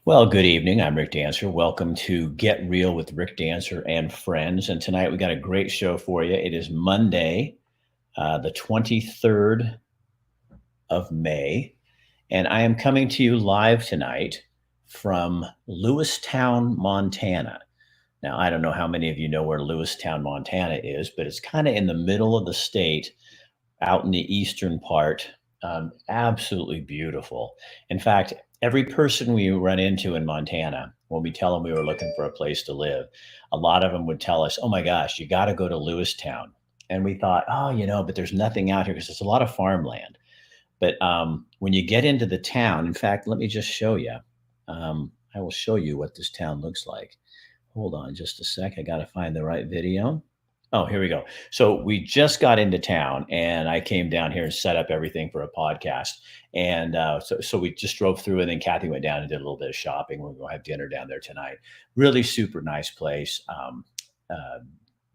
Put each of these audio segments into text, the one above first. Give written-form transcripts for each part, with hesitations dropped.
Well, good evening. I'm Rick Dancer. Welcome to Get Real with Rick Dancer and Friends. And tonight we got a great show for you. It is Monday, the 23rd of May, and I am coming to you live tonight from Lewistown, Montana. Now, I don't know how many of you know where Lewistown, Montana is, but it's kind of in the middle of the state, out in the eastern part. Absolutely beautiful. In fact, every person we run into in Montana, when we tell them we were looking for a place to live, a lot of them would tell us, "Oh my gosh, you got to go to Lewistown." And we thought, "Oh, but there's nothing out here because it's a lot of farmland." But when you get into the town, in fact, let me just show you. I will show you what this town looks like. Hold on just a sec. I got to find the right video. Oh, here we go. So we just got into town, and I came down here and set up everything for a podcast. And so we just drove through, and then Kathy went down and did a little bit of shopping. We're going to have dinner down there tonight. Really super nice place. Uh,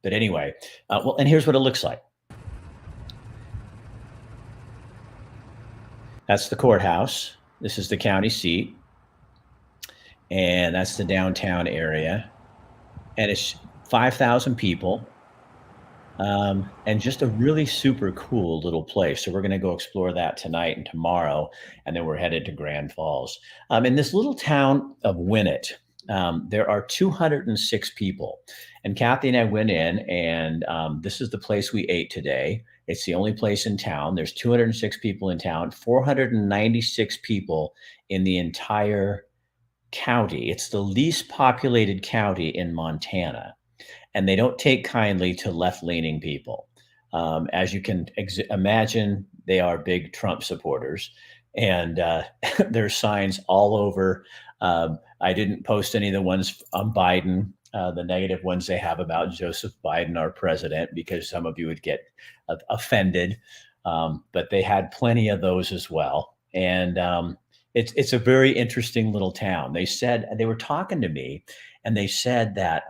but anyway, well, and here's what it looks like. That's the courthouse. This is the county seat, and that's the downtown area. And it's 5,000 people. And just a really super cool little place. So we're going to go explore that tonight and tomorrow, and then we're headed to Grand Falls. In this little town of Winnett, there are 206 people, and Kathy and I went in, and this is the place we ate today. It's the only place in town. There's 206 people in town, 496 people in the entire county. It's the least populated county in Montana, and they don't take kindly to left-leaning people. As you can imagine, they are big Trump supporters, and there's signs all over. I didn't post any of the ones on Biden, the negative ones they have about Joseph Biden, our president, because some of you would get offended. But they had plenty of those as well, and it's a very interesting little town. They said they were talking to me, and they said that.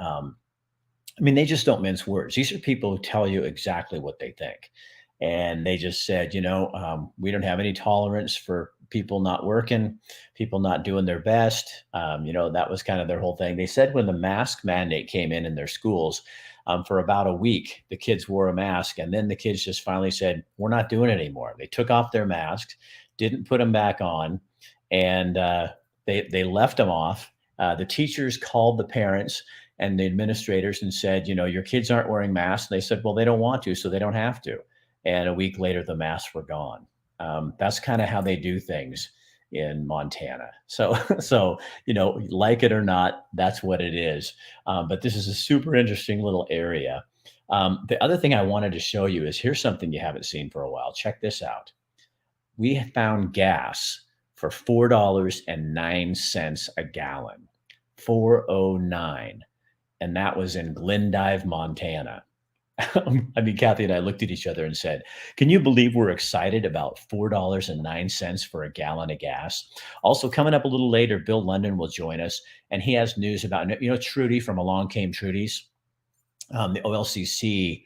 I mean, they just don't mince words. These are people who tell you exactly what they think. And they just said, we don't have any tolerance for people not working, people not doing their best. That was kind of their whole thing. They said when the mask mandate came in their schools, for about a week, the kids wore a mask. And then the kids just finally said, we're not doing it anymore. They took off their masks, didn't put them back on, and they left them off. The teachers called the parents and the administrators and said, your kids aren't wearing masks. And they said, well, they don't want to, so they don't have to. And a week later, the masks were gone. That's kind of how they do things in Montana. So like it or not, that's what it is. But this is a super interesting little area. The other thing I wanted to show you is here's something you haven't seen for a while. Check this out. We found gas for $4.09 a gallon. 409. And that was in Glendive, Montana. I mean, Kathy and I looked at each other and said, can you believe we're excited about $4.09 for a gallon of gas? Also, coming up a little later, Bill London will join us, and he has news about, Trudy from Along Came Trudy's. The OLCC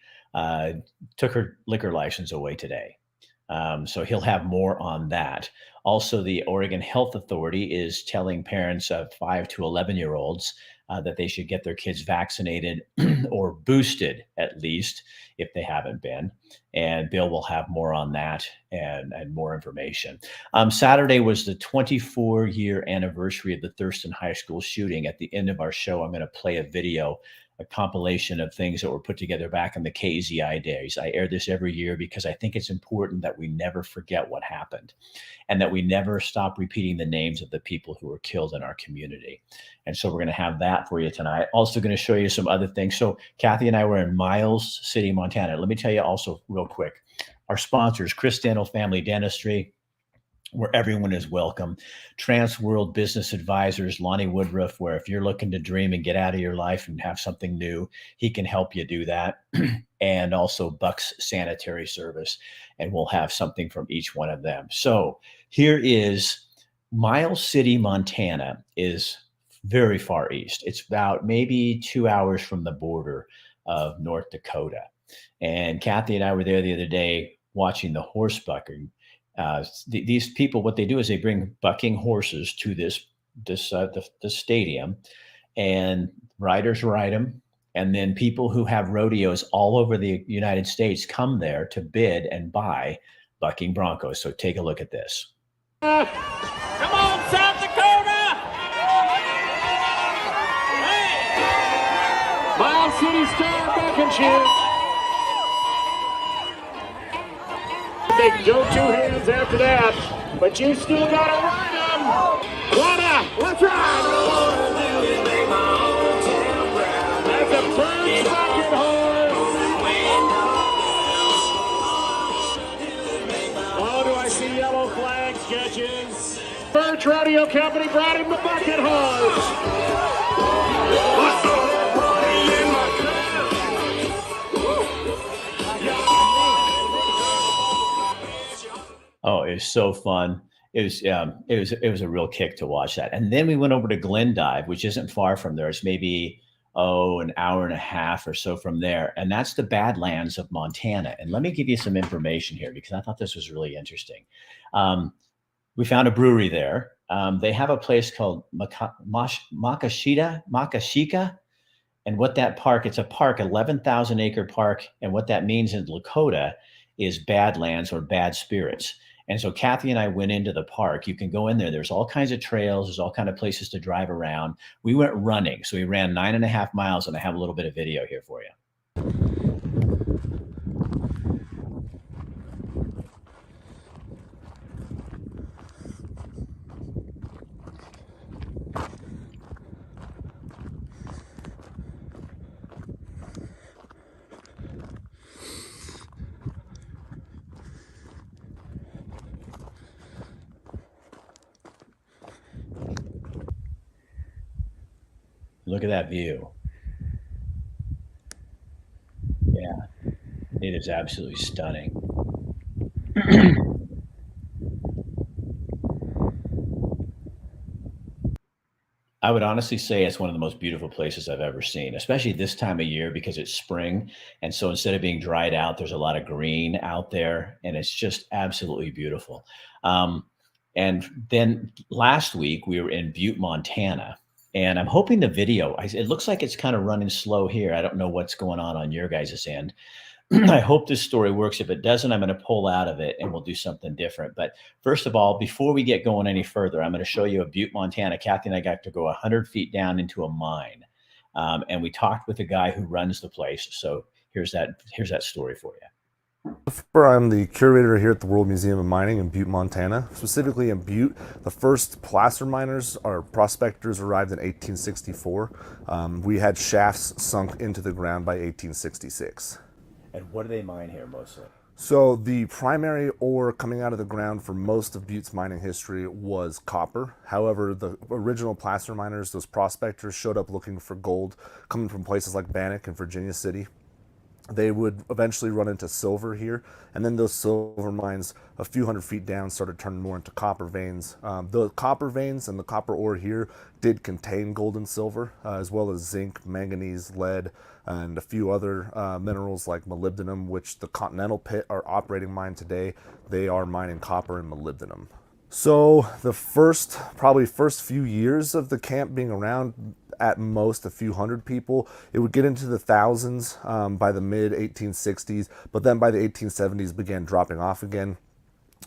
took her liquor license away today. So he'll have more on that. Also, the Oregon Health Authority is telling parents of 5 to 11-year-olds that they should get their kids vaccinated or boosted, at least, if they haven't been. And Bill will have more on that and more information. Saturday was the 24-year anniversary of the Thurston High School shooting. At the end of our show, I'm going to play a video, a compilation of things that were put together back in the KZI days. I air this every year because I think it's important that we never forget what happened and that we never stop repeating the names of the people who were killed in our community. And so we're going to have that for you tonight. Also going to show you some other things. So Kathy and I were in Miles City, Montana. Let me tell you also real quick, our sponsors, Chris Daniel Family Dentistry, where everyone is welcome. Trans World Business Advisors, Lonnie Woodruff, where if you're looking to dream and get out of your life and have something new, he can help you do that. And also Buck's Sanitary Service, and we'll have something from each one of them. So here is Miles City, Montana is very far east. It's about maybe 2 hours from the border of North Dakota. And Kathy and I were there the other day watching the horse bucking. These people, what they do is they bring bucking horses to this the stadium, and riders ride them. And then people who have rodeos all over the United States come there to bid and buy bucking broncos. So take a look at this. Come on, South Dakota! Hey! Miles City Star Buckingham. Big Joe two hands after that, but you still gotta ride them. Let's ride! That's a bird bucket horse. Oh, do I see yellow flag sketches? Birch Rodeo Company brought him the bucket horse. Oh, it was so fun. It was a real kick to watch that. And then we went over to Glendive, which isn't far from there. It's maybe an hour and a half or so from there. And that's the Badlands of Montana. And let me give you some information here because I thought this was really interesting. We found a brewery there. They have a place called Makashika. And what that park, it's a park, 11,000 acre park. And what that means in Lakota is badlands or bad spirits. And so Kathy and I went into the park. You can go in there. There's all kinds of trails. There's all kinds of places to drive around. We went running. So we ran 9.5 miles, and I have a little bit of video here for you. Look at that view. Yeah, it is absolutely stunning. I would honestly say it's one of the most beautiful places I've ever seen, especially this time of year because it's spring. And so instead of being dried out, there's a lot of green out there, and it's just absolutely beautiful. And then last week we were in Butte, Montana. And I'm hoping the video, it looks like it's kind of running slow here. I don't know what's going on your guys' end. I hope this story works. If it doesn't, I'm going to pull out of it and we'll do something different. But first of all, before we get going any further, I'm going to show you a Butte, Montana. Kathy and I got to go 100 feet down into a mine. And we talked with the guy who runs the place. So here's that story for you. I'm the curator here at the World Museum of Mining in Butte, Montana. Specifically in Butte, the first placer miners or prospectors arrived in 1864. We had shafts sunk into the ground by 1866. And what do they mine here mostly? So the primary ore coming out of the ground for most of Butte's mining history was copper. However, the original placer miners, those prospectors, showed up looking for gold coming from places like Bannock and Virginia City. They would eventually run into silver here, and then those silver mines a few hundred feet down started turning more into copper veins. The copper veins and the copper ore here did contain gold and silver, as well as zinc, manganese, lead, and a few other minerals like molybdenum, which the Continental Pit, our operating mine today, they are mining copper and molybdenum. So the first few years of the camp being around, at most a few hundred people. It would get into the thousands by the mid 1860s, but then by the 1870s began dropping off again.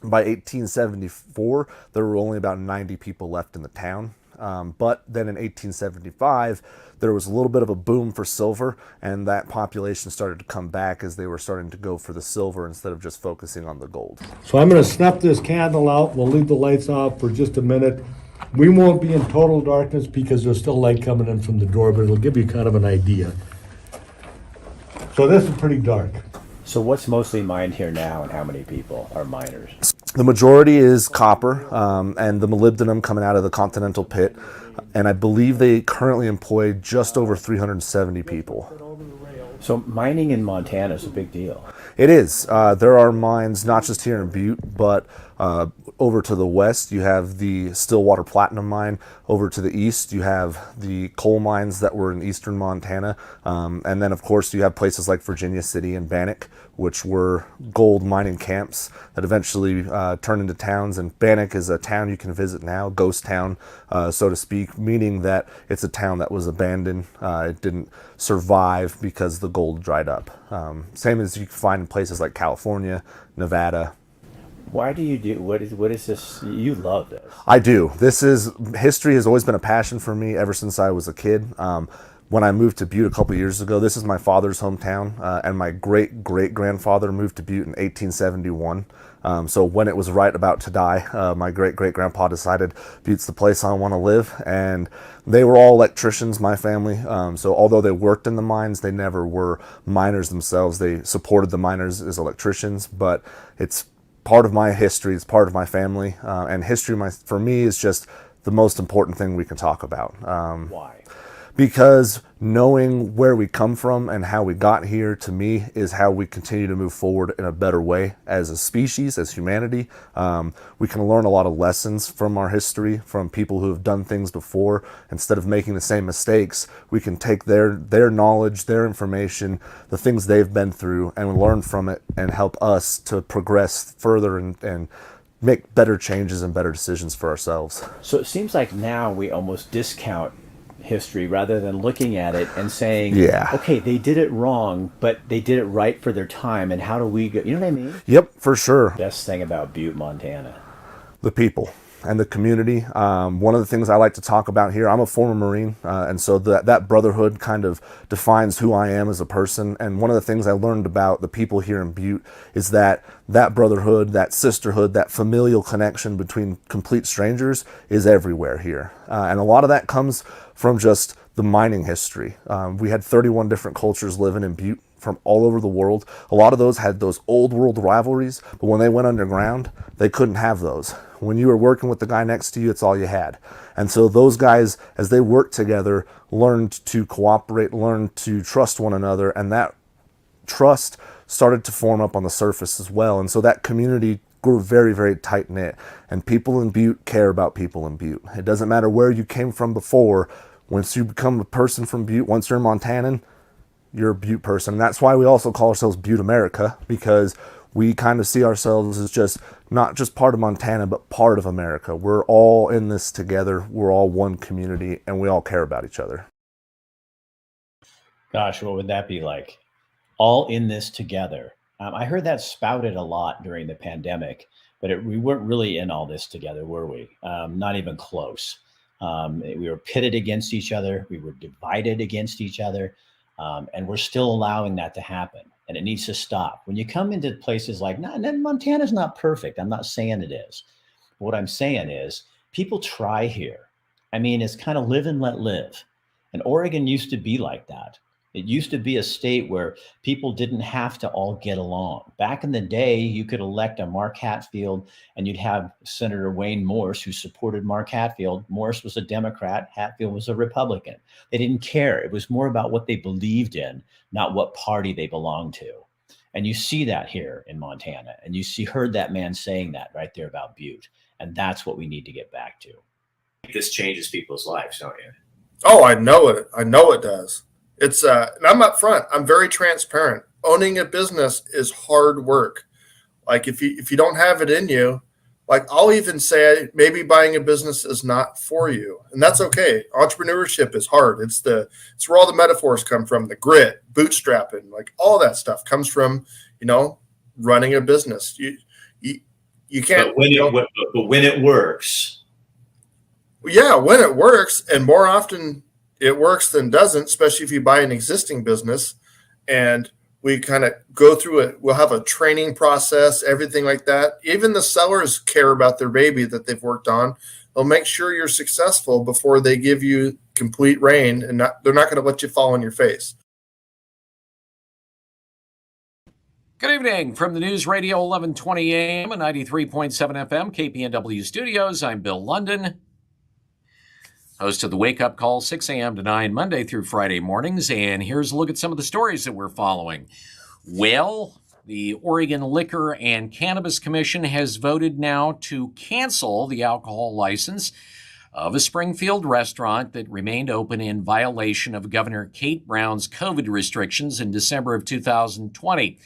By 1874, there were only about 90 people left in the town. But then in 1875, there was a little bit of a boom for silver, and that population started to come back as they were starting to go for the silver instead of just focusing on the gold. So I'm going to snuff this candle out. We'll leave the lights off for just a minute. We won't be in total darkness because there's still light coming in from the door, but it'll give you kind of an idea. So this is pretty dark. So what's mostly mined here now, and how many people are miners? The majority is copper and the molybdenum coming out of the Continental Pit, and I believe they currently employ just over 370 people. So mining in Montana is a big deal. It is. There are mines not just here in Butte, but Over to the west, you have the Stillwater Platinum Mine. Over to the east, you have the coal mines that were in eastern Montana. And then, of course, you have places like Virginia City and Bannock, which were gold mining camps that eventually turned into towns. And Bannock is a town you can visit now, ghost town, so to speak, meaning that it's a town that was abandoned. It didn't survive because the gold dried up. Same as you can find in places like California, Nevada. Why do you do, what is this? You love this. I do. History has always been a passion for me ever since I was a kid. When I moved to Butte a couple years ago, this is my father's hometown, and my great-great-grandfather moved to Butte in 1871. So when it was right about to die, my great-great-grandpa decided Butte's the place I want to live, and they were all electricians, my family. So although they worked in the mines, they never were miners themselves. They supported the miners as electricians, but it's part of my history, it's part of my family, and history for me is just the most important thing we can talk about. Why? Because knowing where we come from and how we got here, to me, is how we continue to move forward in a better way as a species, as humanity. We can learn a lot of lessons from our history, from people who have done things before. Instead of making the same mistakes, we can take their knowledge, their information, the things they've been through, and learn from it and help us to progress further and make better changes and better decisions for ourselves. So it seems like now we almost discount history rather than looking at it and saying, okay, they did it wrong, but they did it right for their time, and how do we go, you know what I mean? Yep, for sure. Best thing about Butte, Montana. The people and the community. One of the things I like to talk about here, I'm a former Marine, and so that brotherhood kind of defines who I am as a person. And one of the things I learned about the people here in Butte is that brotherhood, that sisterhood, that familial connection between complete strangers is everywhere here. And a lot of that comes from just the mining history. We had 31 different cultures living in Butte from all over the world. A lot of those had those old world rivalries, but when they went underground, they couldn't have those. When you were working with the guy next to you, it's all you had. And so those guys, as they worked together, learned to cooperate, learned to trust one another, and that trust started to form up on the surface as well. And so that community grew very, very tight-knit, and people in Butte care about people in Butte. It doesn't matter where you came from before. Once you become a person from Butte, once you're a Montanan, you're a Butte person. And that's why we also call ourselves Butte America, because we kind of see ourselves as just not just part of Montana, but part of America. We're all in this together. We're all one community, and we all care about each other. Gosh, what would that be like? All in this together. I heard that spouted a lot during the pandemic, but we weren't really in all this together, were we? Not even close. We were pitted against each other. We were divided against each other. And we're still allowing that to happen. And it needs to stop. When you come into places like, Montana's not perfect. I'm not saying it is. What I'm saying is people try here. I mean, it's kind of live and let live. And Oregon used to be like that. It used to be a state where people didn't have to all get along. Back in the day, you could elect a Mark Hatfield, and you'd have Senator Wayne Morse, who supported Mark Hatfield. Morse was a Democrat. Hatfield was a Republican. They didn't care. It was more about what they believed in, not what party they belonged to. And you see that here in Montana. And you heard that man saying that right there about Butte. And that's what we need to get back to. This changes people's lives, don't you? Oh, I know it. I know it does. It's and I'm up front. I'm very transparent. Owning a business is hard work. Like if you don't have it in you, like I'll even say maybe buying a business is not for you, and that's okay. Entrepreneurship is hard. It's where all the metaphors come from. The grit, bootstrapping, like all that stuff comes from running a business. You can't. But when it works. Yeah, when it works, and more often it works than doesn't, especially if you buy an existing business. And we kind of go through it. We'll have a training process, everything like that. Even the sellers care about their baby that they've worked on. They'll make sure you're successful before they give you complete reign, and they're not going to let you fall on your face. Good evening from the News Radio 1120 AM and 93.7 FM KPNW studios. I'm Bill London, host of the Wake Up Call, 6 a.m. to 9, Monday through Friday mornings. And here's a look at some of the stories that we're following. Well, The Oregon Liquor and Cannabis Commission has voted now to cancel the alcohol license of a Springfield restaurant that remained open in violation of Governor Kate Brown's COVID restrictions in December of 2020.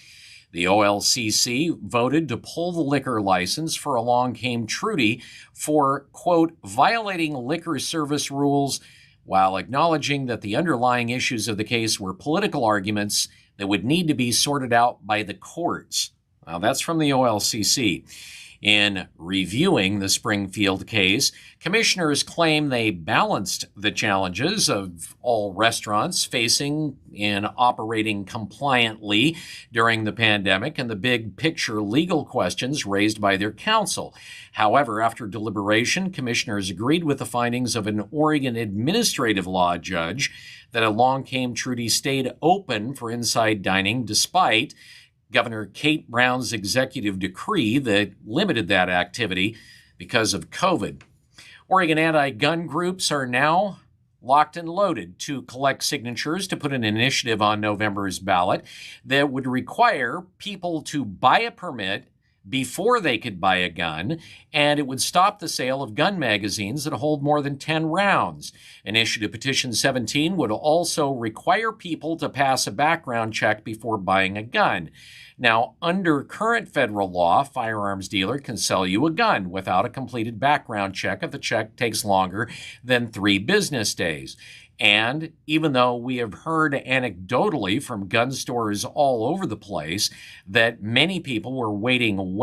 The OLCC voted to pull the liquor license for Along Came Trudy for, quote, violating liquor service rules, while acknowledging that the underlying issues of the case were political arguments that would need to be sorted out by the courts. Now, that's from the OLCC. In reviewing the Springfield case, commissioners claim they balanced the challenges of all restaurants facing in operating compliantly during the pandemic and the big picture legal questions raised by their counsel. However, after deliberation, commissioners agreed with the findings of an Oregon administrative law judge that Along Came Trudy stayed open for inside dining despite Governor Kate Brown's executive decree that limited that activity because of COVID. Oregon anti-gun groups are now locked and loaded to collect signatures to put an initiative on November's ballot that would require people to buy a permit before they could buy a gun, and it would stop the sale of gun magazines that hold more than 10 rounds. Initiative Petition 17 would also require people to pass a background check before buying a gun. Now, under current federal law, a firearms dealer can sell you a gun without a completed background check if the check takes longer than 3 business days. And even though we have heard anecdotally from gun stores all over the place that many people were waiting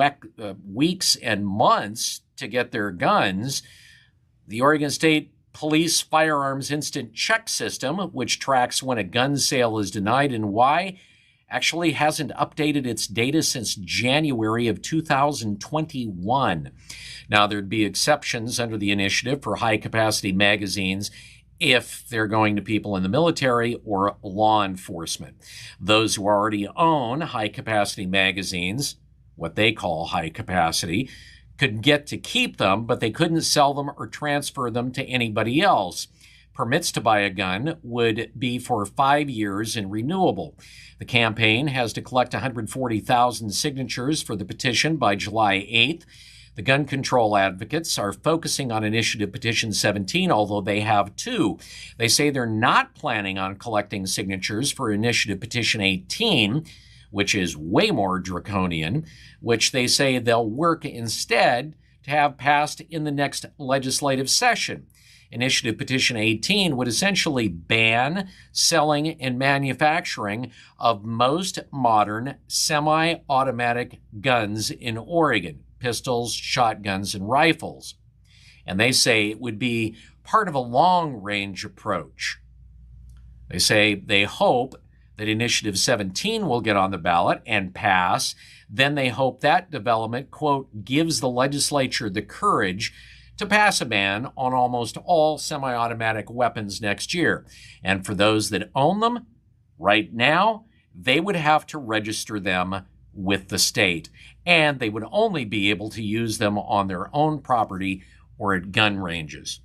weeks and months to get their guns, the Oregon State Police Firearms Instant Check System, which tracks when a gun sale is denied and why, actually hasn't updated its data since January of 2021. Now, there'd be exceptions under the initiative for high-capacity magazines if they're going to people in the military or law enforcement. Those who already own high-capacity magazines, what they call high capacity, could get to keep them, but they couldn't sell them or transfer them to anybody else. Permits to buy a gun would be for 5 years and renewable. The campaign has to collect 140,000 signatures for the petition by July 8th. The gun control advocates are focusing on Initiative Petition 17, although they have 2. They say they're not planning on collecting signatures for Initiative Petition 18, which is way more draconian, which they say they'll work instead to have passed in the next legislative session. Initiative Petition 18 would essentially ban selling and manufacturing of most modern semi-automatic guns in Oregon. Pistols, shotguns, and rifles. And they say it would be part of a long-range approach. They say they hope that Initiative 17 will get on the ballot and pass. Then they hope that development, quote, gives the legislature the courage to pass a ban on almost all semi-automatic weapons next year. And for those that own them, right now, they would have to register them with the state, and they would only be able to use them on their own property or at gun ranges.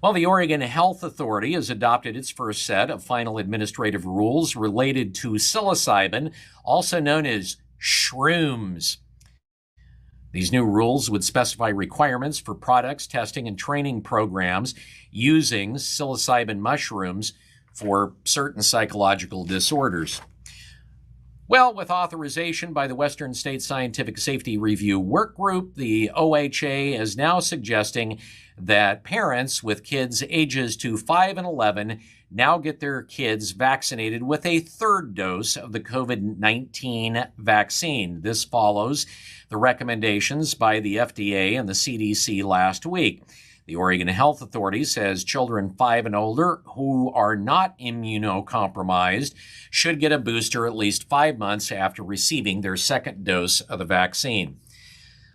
Well, the Oregon Health Authority has adopted its first set of final administrative rules related to psilocybin, also known as shrooms. These new rules would specify requirements for products, testing, and training programs using psilocybin mushrooms for certain psychological disorders. Well, with authorization by the Western State Scientific Safety Review Work Group, the OHA is now suggesting that parents with kids ages to 5 and 11 now get their kids vaccinated with a 3rd dose of the COVID-19 vaccine. This follows the recommendations by the FDA and the CDC last week. The Oregon Health Authority says children 5 and older who are not immunocompromised should get a booster at least 5 months after receiving their 2nd dose of the vaccine.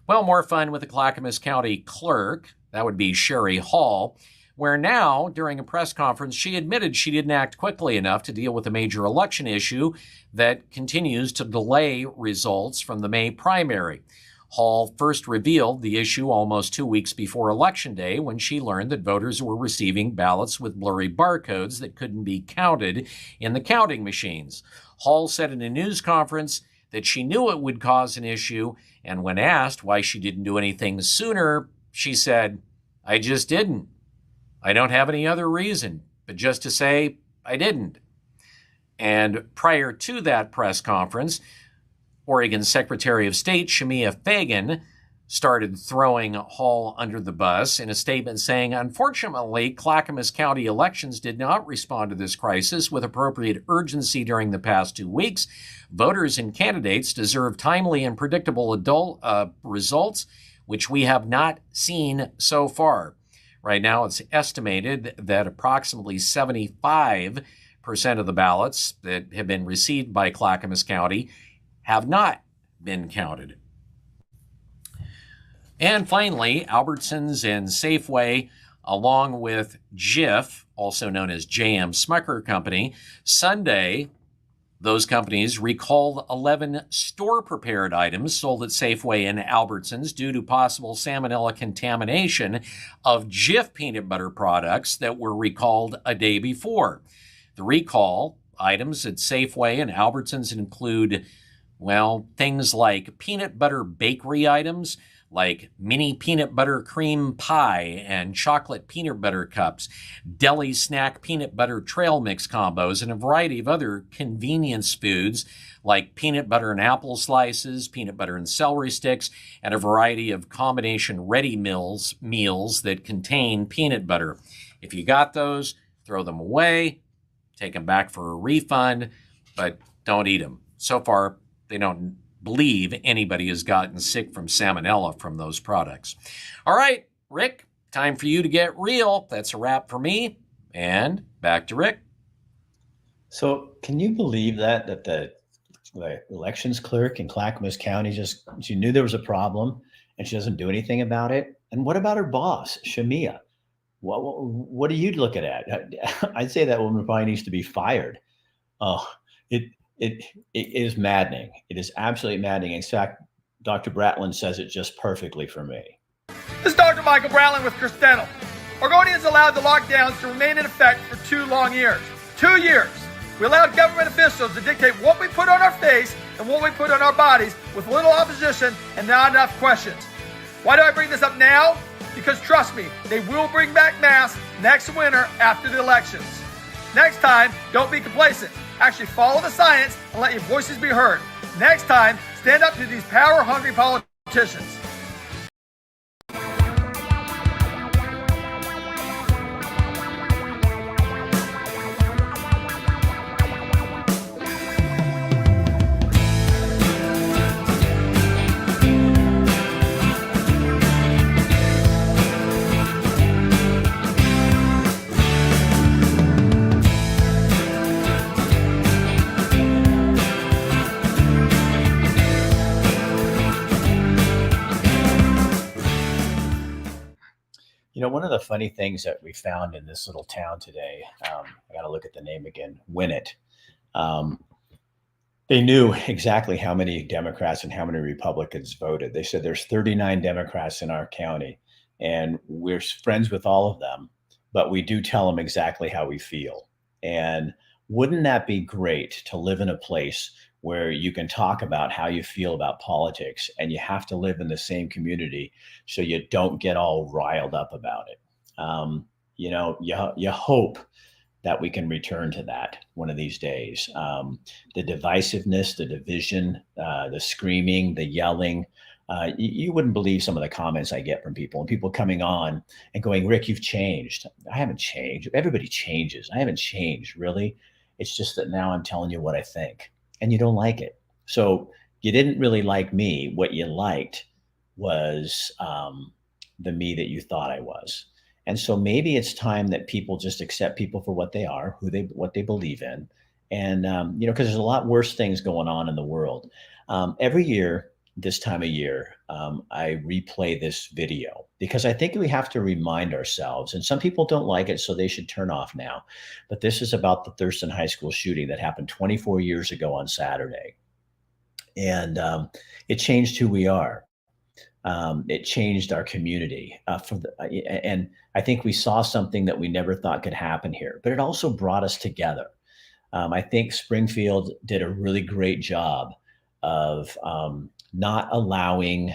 Well, more fun with the Clackamas County Clerk, that would be Sherry Hall, where now, during a press conference, she admitted she didn't act quickly enough to deal with a major election issue that continues to delay results from the May primary. Hall first revealed the issue almost 2 weeks before Election Day when she learned that voters were receiving ballots with blurry barcodes that couldn't be counted in the counting machines. Hall said in a news conference that she knew it would cause an issue, and when asked why she didn't do anything sooner, she said, "I just didn't. I don't have any other reason, but just to say I didn't." And prior to that press conference, Oregon Secretary of State Shemia Fagan started throwing Hall under the bus in a statement saying, "Unfortunately, Clackamas County elections did not respond to this crisis with appropriate urgency during the past 2 weeks. Voters and candidates deserve timely and predictable results, which we have not seen so far." Right now, it's estimated that approximately 75% of the ballots that have been received by Clackamas County have not been counted. And finally, Albertsons and Safeway, along with Jif, also known as J.M. Smucker Company, Sunday, those companies recalled 11 store-prepared items sold at Safeway and Albertsons due to possible salmonella contamination of Jif peanut butter products that were recalled a day before. The recall items at Safeway and Albertsons include, well, things like peanut butter bakery items, like mini peanut butter cream pie and chocolate peanut butter cups, deli snack peanut butter trail mix combos, and a variety of other convenience foods like peanut butter and apple slices, peanut butter and celery sticks, and a variety of combination ready meals that contain peanut butter. If you got those, throw them away, take them back for a refund, but don't eat them. So far, they don't believe anybody has gotten sick from salmonella from those products. All right, Rick, time for you to get real. That's a wrap for me. And back to Rick. So can you believe that the elections clerk in Clackamas County she knew there was a problem and she doesn't do anything about it? And what about her boss, Shemia? What are you looking at? I'd say that woman probably needs to be fired. Oh, it is maddening. It is absolutely maddening. In fact, Dr. Bratland says it just perfectly for me. This is Dr. Michael Bratland with Christenel. Oregonians allowed the lockdowns to remain in effect for 2 long years. 2 years. We allowed government officials to dictate what we put on our face and what we put on our bodies with little opposition and not enough questions. Why do I bring this up now? Because trust me, they will bring back masks next winter after the elections. Next time, don't be complacent. Actually follow the science and let your voices be heard. Next time, stand up to these power-hungry politicians. You know, one of the funny things that we found in this little town today, I got to look at the name again, Winnett. They knew exactly how many Democrats and how many Republicans voted. They said there's 39 Democrats in our county, and we're friends with all of them, but we do tell them exactly how we feel. And wouldn't that be great to live in a place where you can talk about how you feel about politics and you have to live in the same community so you don't get all riled up about it? You know, you hope that we can return to that one of these days. The divisiveness, the division, the screaming, the yelling. You wouldn't believe some of the comments I get from people, and people coming on and going, "Rick, you've changed." I haven't changed. Everybody changes. I haven't changed, really. It's just that now I'm telling you what I think, and you don't like it. So you didn't really like me. What you liked was the me that you thought I was. And so maybe it's time that people just accept people for what they are, what they believe in. And, you know, because there's a lot worse things going on in the world. Every year, this time of year, I replay this video because I think we have to remind ourselves, and some people don't like it, so they should turn off now. But this is about the Thurston High School shooting that happened 24 years ago on Saturday. And it changed who we are. It changed our community. And I think we saw something that we never thought could happen here, but it also brought us together. I think Springfield did a really great job of not allowing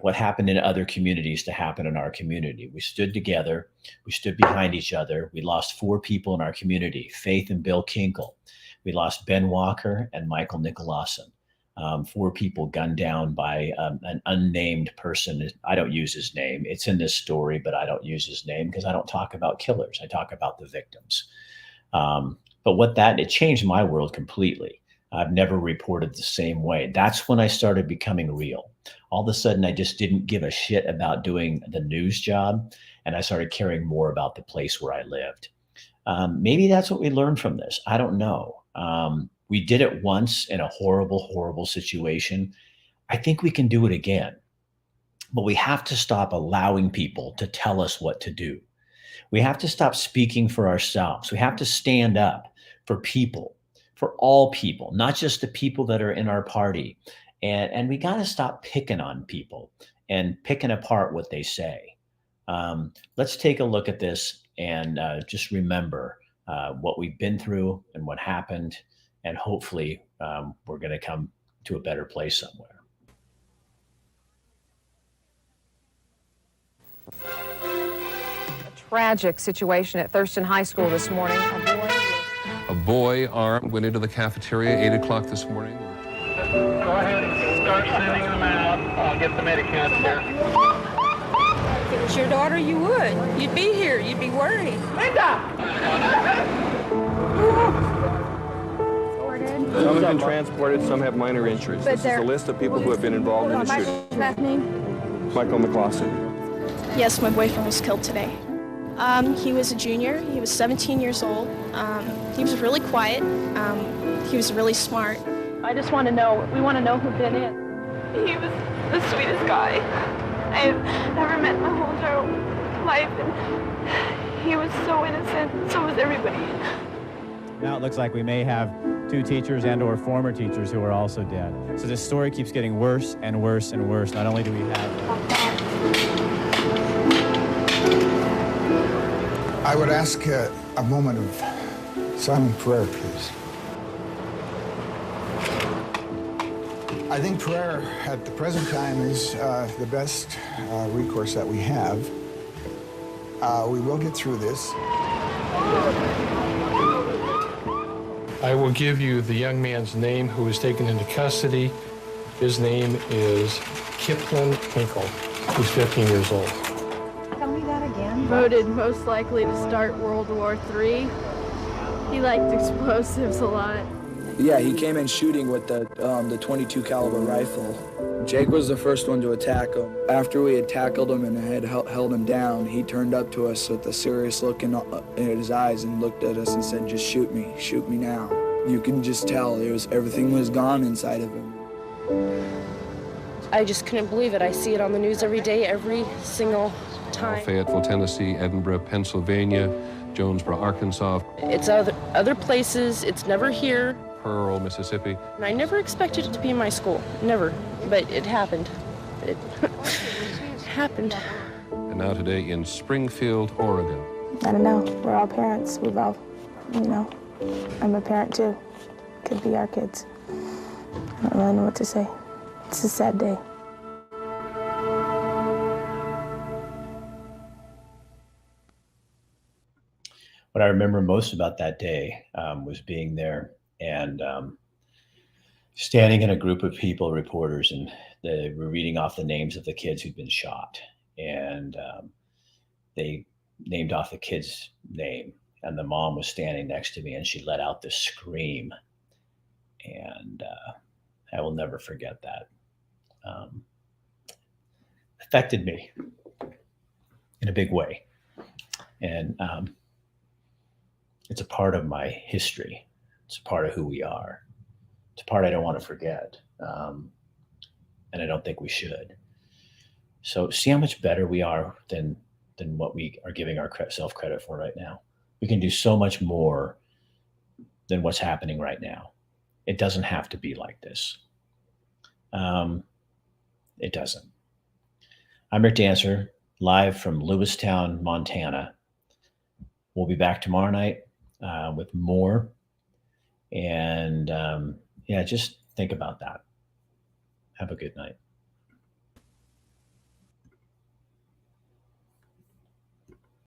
what happened in other communities to happen in our community. We stood together. We stood behind each other. We lost 4 people in our community, Faith and Bill Kinkle. We lost Ben Walker and Michael Nicolason. 4 people gunned down by an unnamed person. I don't use his name. It's in this story, but I don't use his name because I don't talk about killers. I talk about the victims. But it changed my world completely. I've never reported the same way. That's when I started becoming real. All of a sudden, I just didn't give a shit about doing the news job, and I started caring more about the place where I lived. Maybe that's what we learned from this. I don't know. We did it once in a horrible, horrible situation. I think we can do it again. But we have to stop allowing people to tell us what to do. We have to stop speaking for ourselves. We have to stand up for people, for all people, not just the people that are in our party. And we got to stop picking on people and picking apart what they say. Let's take a look at this and just remember what we've been through and what happened. And hopefully we're going to come to a better place somewhere. A tragic situation at Thurston High School this morning. A boy armed went into the cafeteria 8 o'clock this morning. Go ahead and start sending them out. I'll get the medicats here. If it was your daughter, you would. You'd be here. You'd be worried. Some have been transported, some have minor injuries. This is a list of people who have been involved in the shooting. Last name? Michael McLaughlin. Yes, my boyfriend was killed today. He was a junior. He was 17 years old. He was really quiet. He was really smart. I just want to know, we want to know who did it. He was the sweetest guy I've ever met in my whole entire life. And he was so innocent. So was everybody. Now it looks like we may have 2 teachers and or former teachers who are also dead. So this story keeps getting worse and worse and worse. Not only do we have... I would ask a moment of silent prayer, please. I think prayer at the present time is the best recourse that we have. We will get through this. I will give you the young man's name who was taken into custody. His name is Kipling Hinkle. He's 15 years old. Tell me that again. Voted most likely to start World War III. He liked explosives a lot. Yeah, he came in shooting with the 22 caliber rifle. Jake was the first one to attack him. After we had tackled him and had held him down, he turned up to us with a serious look in his eyes and looked at us and said, "Just shoot me now." You can just tell everything was gone inside of him. I just couldn't believe it. I see it on the news every day, every single time. Fayetteville, Tennessee, Edinburgh, Pennsylvania, Jonesboro, Arkansas. It's other places. It's never here. Pearl, Mississippi. And I never expected it to be in my school. Never. But it happened. It happened. And now today in Springfield, Oregon. I don't know. We're all parents. We've all, I'm a parent too. Could be our kids. I don't really know what to say. It's a sad day. What I remember most about that day was being there and standing in a group of people, reporters, and they were reading off the names of the kids who'd been shot. And they named off the kid's name. And the mom was standing next to me and she let out this scream. And I will never forget that. Affected me in a big way. And it's a part of my history. It's a part of who we are. It's a part I don't want to forget. And I don't think we should. So see how much better we are than what we are giving ourselves credit for right now. We can do so much more than what's happening right now. It doesn't have to be like this. It doesn't. I'm Rick Dancer, live from Lewistown, Montana. We'll be back tomorrow night with more. And just Think about that. Have a good night.